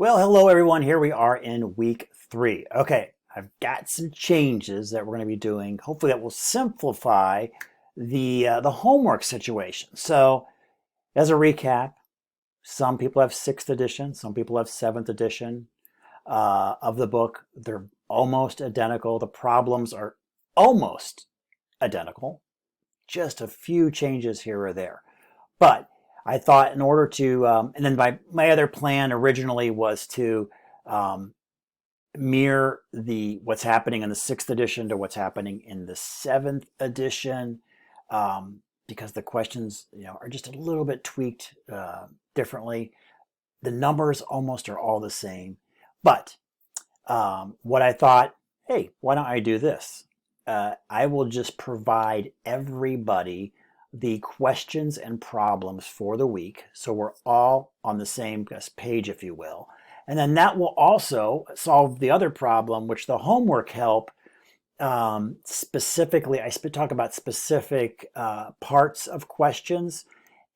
Well, hello everyone. Here we are in week 3. Okay, I've got some changes that we're going to be doing. Hopefully, that will simplify the homework situation. So, as a recap, some people have 6th edition, some people have 7th edition of the book. They're almost identical. The problems are almost identical. Just a few changes here or there. But I thought in order to, and then my other plan originally was to um, mirror what's happening in the 6th edition to what's happening in the 7th edition, because the questions are just a little bit tweaked differently. The numbers almost are all the same, but what I thought, hey, why don't I do this? I will just provide everybody the questions and problems for the week. So we're all on the same page, if you will. And then that will also solve the other problem, which the homework help specifically, I talk about specific parts of questions.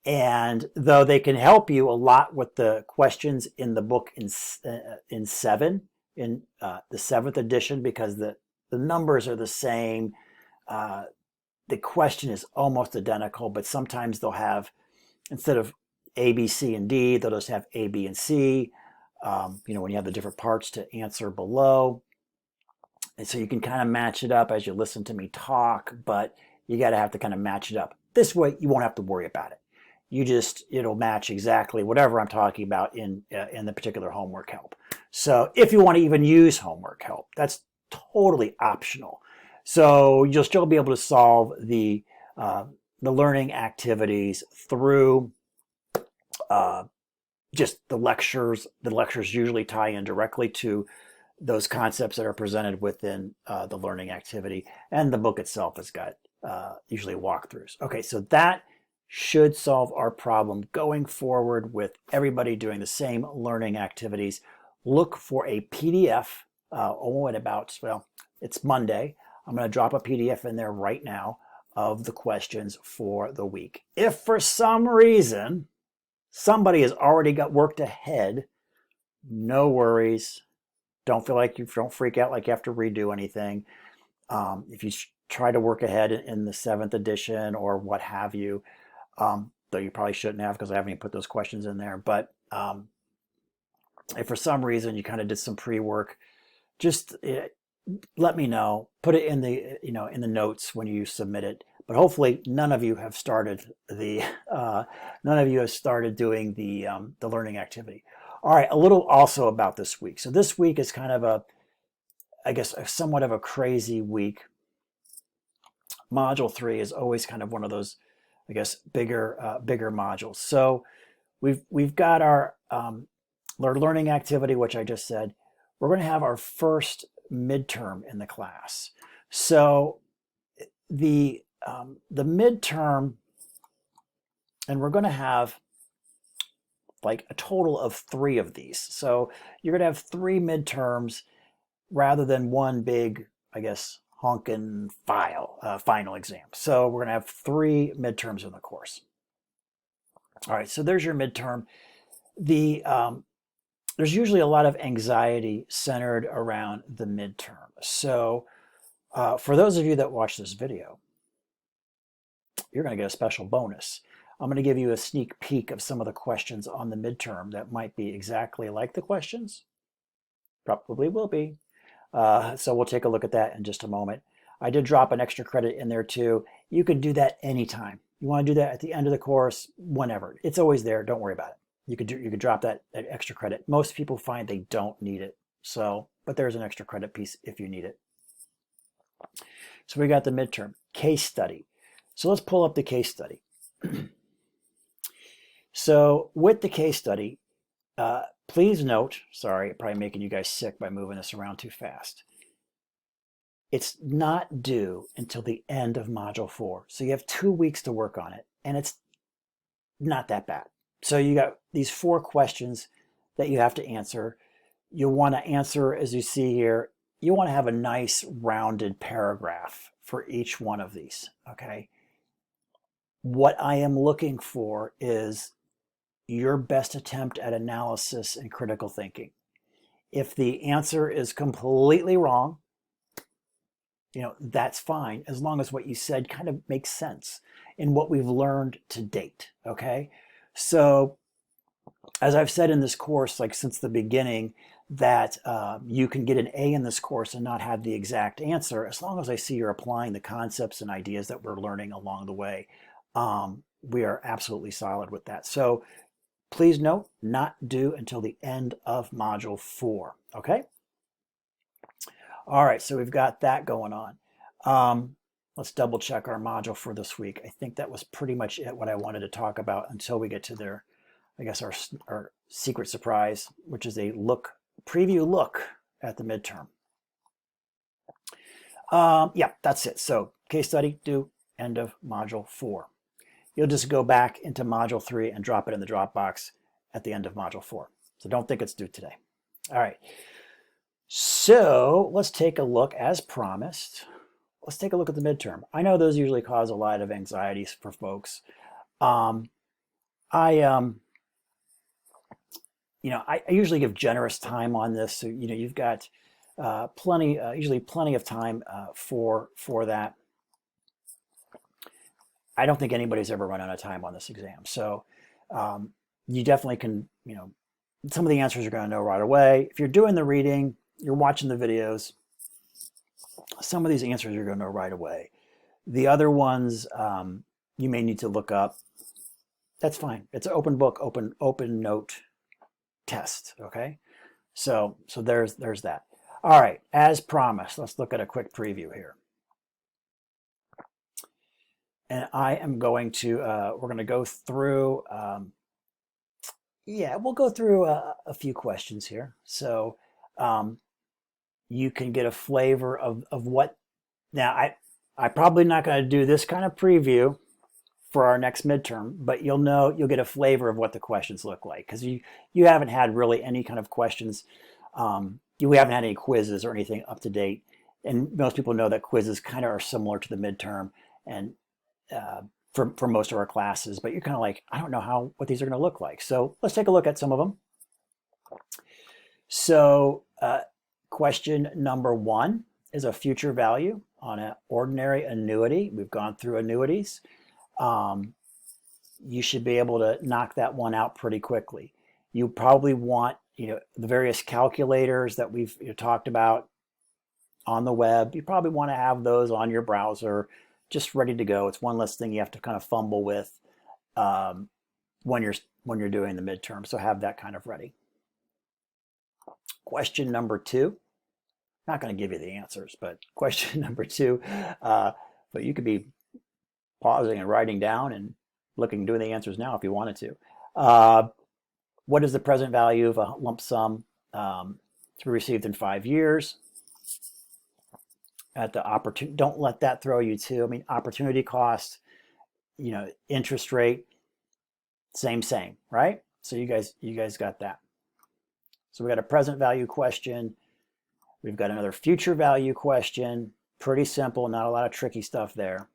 And though they can help you a lot with the questions in the book in 7, in the 7th edition, because the numbers are the same. The question is almost identical, but sometimes they'll have, instead of A, B, C, and D, they'll just have A, B, and C, when you have the different parts to answer below. And so you can kind of match it up as you listen to me talk, but you got to have to kind of match it up. This way, you won't have to worry about it. It'll match exactly whatever I'm talking about in the particular homework help. So if you want to even use homework help, that's totally optional. So you'll still be able to solve the learning activities through just the lectures. The lectures usually tie in directly to those concepts that are presented within the learning activity, and the book itself has got usually walkthroughs. Okay, so that should solve our problem going forward with everybody doing the same learning activities. Look for a PDF. It's Monday. I'm going to drop a PDF in there right now of the questions for the week. If for some reason somebody has already got worked ahead, no worries. Don't freak out like you have to redo anything. If you try to work ahead in the 7th edition or what have you, though you probably shouldn't have, because I haven't even put those questions in there. But if for some reason you kind of did some pre-work, just let me know. Put it in the notes when you submit it. But hopefully none of you have started doing the learning activity. All right, a little also about this week. So this week is kind of somewhat of a crazy week. Module 3 is always kind of one of those, bigger modules. So we've got our learning activity, which I just said. We're going to have our first midterm in the class. So the midterm, and we're going to have like a total of 3 of these. So you're going to have 3 midterms rather than one big, honkin' final exam. So we're going to have 3 midterms in the course. All right, so there's your midterm. There's usually a lot of anxiety centered around the midterm. So for those of you that watch this video, you're going to get a special bonus. I'm going to give you a sneak peek of some of the questions on the midterm that might be exactly like the questions. Probably will be. So we'll take a look at that in just a moment. I did drop an extra credit in there too. You can do that anytime. You want to do that at the end of the course, whenever. It's always there. Don't worry about it. You could drop that extra credit. Most people find they don't need it. But there's an extra credit piece if you need it. So we got the midterm case study. So let's pull up the case study. So with the case study, please note, sorry, probably making you guys sick by moving this around too fast. It's not due until the end of Module 4. So you have 2 weeks to work on it, and it's not that bad. So you got these 4 questions that you have to answer. You want to answer, as you see here, you want to have a nice rounded paragraph for each one of these, okay? What I am looking for is your best attempt at analysis and critical thinking. If the answer is completely wrong, that's fine, as long as what you said kind of makes sense in what we've learned to date, okay? So as I've said in this course, like since the beginning, that you can get an A in this course and not have the exact answer, as long as I see you're applying the concepts and ideas that we're learning along the way. We are absolutely solid with that. So please note, not due until the end of Module 4, okay? All right, so we've got that going on. Let's double check our module for this week. I think that was pretty much it, what I wanted to talk about until we get to their, I guess, our secret surprise, which is a preview look at the midterm. Yeah, that's it. So case study due end of Module 4. You'll just go back into Module 3 and drop it in the Dropbox at the end of Module 4. So don't think it's due today. All right. So let's take a look, as promised. Let's take a look at the midterm. I know those usually cause a lot of anxieties for folks. I usually give generous time on this. So, you've got usually plenty of time for that. I don't think anybody's ever run out of time on this exam. So you definitely can, some of the answers you're going to know right away. If you're doing the reading, you're watching the videos, some of these answers you're going to know right away. The other ones you may need to look up. That's fine. It's an open book, open note test. Okay, so there's that. All right, as promised, let's look at a quick preview here. And I am going to we're going to go through. We'll go through a few questions here, so you can get a flavor of what. Now, I'm probably not going to do this kind of preview for our next midterm, but you'll get a flavor of what the questions look like, because you haven't had really any kind of questions. You haven't had any quizzes or anything up to date, and most people know that quizzes kind of are similar to the midterm, and for most of our classes. But you're kind of like, I don't know what these are going to look like. So let's take a look at some of them. So question number 1 is a future value on an ordinary annuity. We've gone through annuities. You should be able to knock that one out pretty quickly. You probably want, the various calculators that we've talked about on the web. You probably want to have those on your browser, just ready to go. It's one less thing you have to kind of fumble with when you're doing the midterm. So have that kind of ready. Question number 2. Not going to give you the answers, but question number 2. But you could be pausing and writing down and doing the answers now if you wanted to. What is the present value of a lump sum to be received in 5 years? At the opportunity, don't let that throw you too. I mean, opportunity cost, interest rate, same, right? So you guys got that. So we got a present value question. We've got another future value question. Pretty simple, not a lot of tricky stuff there.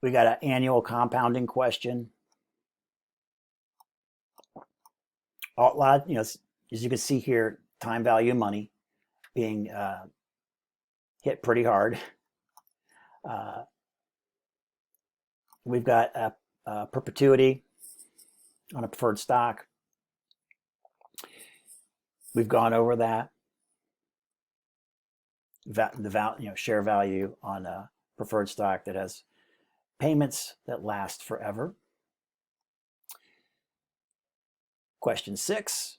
We got an annual compounding question. A lot, as you can see here, time value of money being hit pretty hard. We've got a perpetuity on a preferred stock. We've gone over that. The share value on a preferred stock that has payments that last forever. Question 6,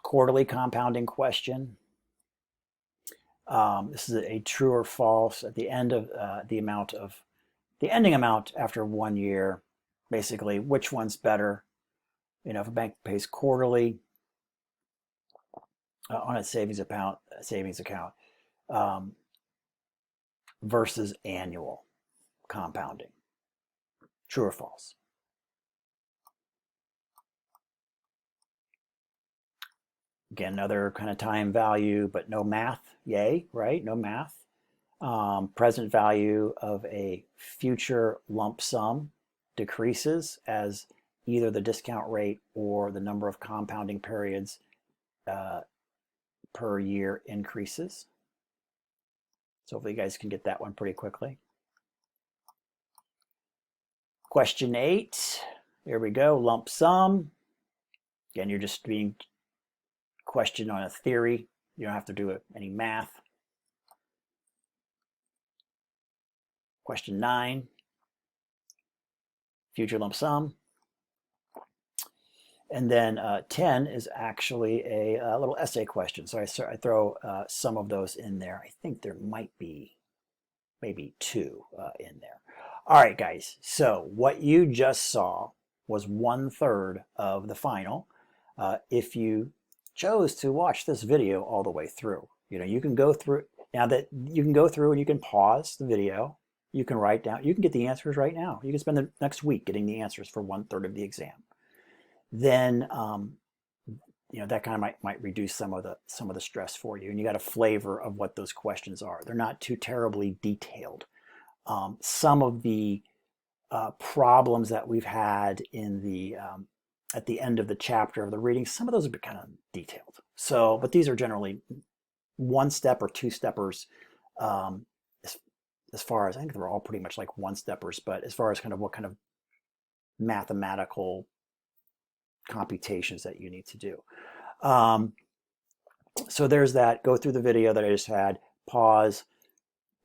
quarterly compounding question. This is a true or false at the end of the ending amount after 1 year. Basically, which one's better? If a bank pays quarterly on its savings account versus annual compounding. True or false? Again, another kind of time value, but no math. Yay, right? No math. Present value of a future lump sum decreases as either the discount rate or the number of compounding periods per year increases. So hopefully you guys can get that one pretty quickly. Question 8, here we go, lump sum. Again, you're just being questioned on a theory. You don't have to do any math. Question 9, future lump sum. And then 10 is actually a little essay question. So I throw some of those in there. I think there might be maybe 2 in there. All right, guys. So what you just saw was 1/3 of the final. If you chose to watch this video all the way through, you can go through. Now that you can go through and you can pause the video. You can write down. You can get the answers right now. You can spend the next week getting the answers for 1/3 of the exam. Then that kind of might reduce some of the stress for you, and you got a flavor of what those questions are. They're not too terribly detailed. Some of the problems that we've had in the at the end of the chapter of the reading, some of those have been kind of detailed. So, but these are generally 1-step or 2-steppers. As far as I think they're all pretty much like 1-steppers, but as far as kind of what kind of mathematical computations that you need to do. So there's that. Go through the video that I just had, pause,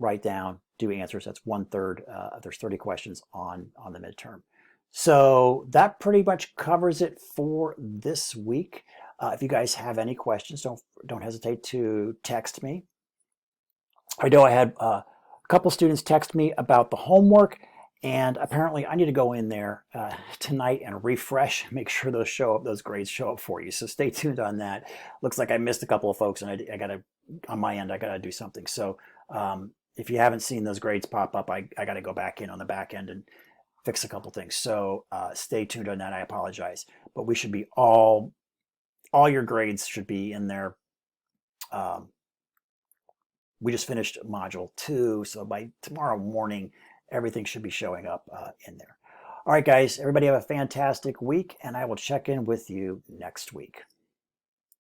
write down, do answers. That's 1/3. There's 30 questions on the midterm. So that pretty much covers it for this week. If you guys have any questions, don't hesitate to text me. I know I had a couple students text me about the homework, and apparently I need to go in there tonight and refresh, make sure those grades show up for you. So stay tuned on that. Looks like I missed a couple of folks, and I gotta, on my end, I gotta do something. So if you haven't seen those grades pop up, I gotta go back in on the back end and fix a couple things. So stay tuned on that. I apologize, but we should be all your grades should be in there. We just finished module 2, so by tomorrow morning, everything should be showing up in there. All right, guys, everybody have a fantastic week, and I will check in with you next week.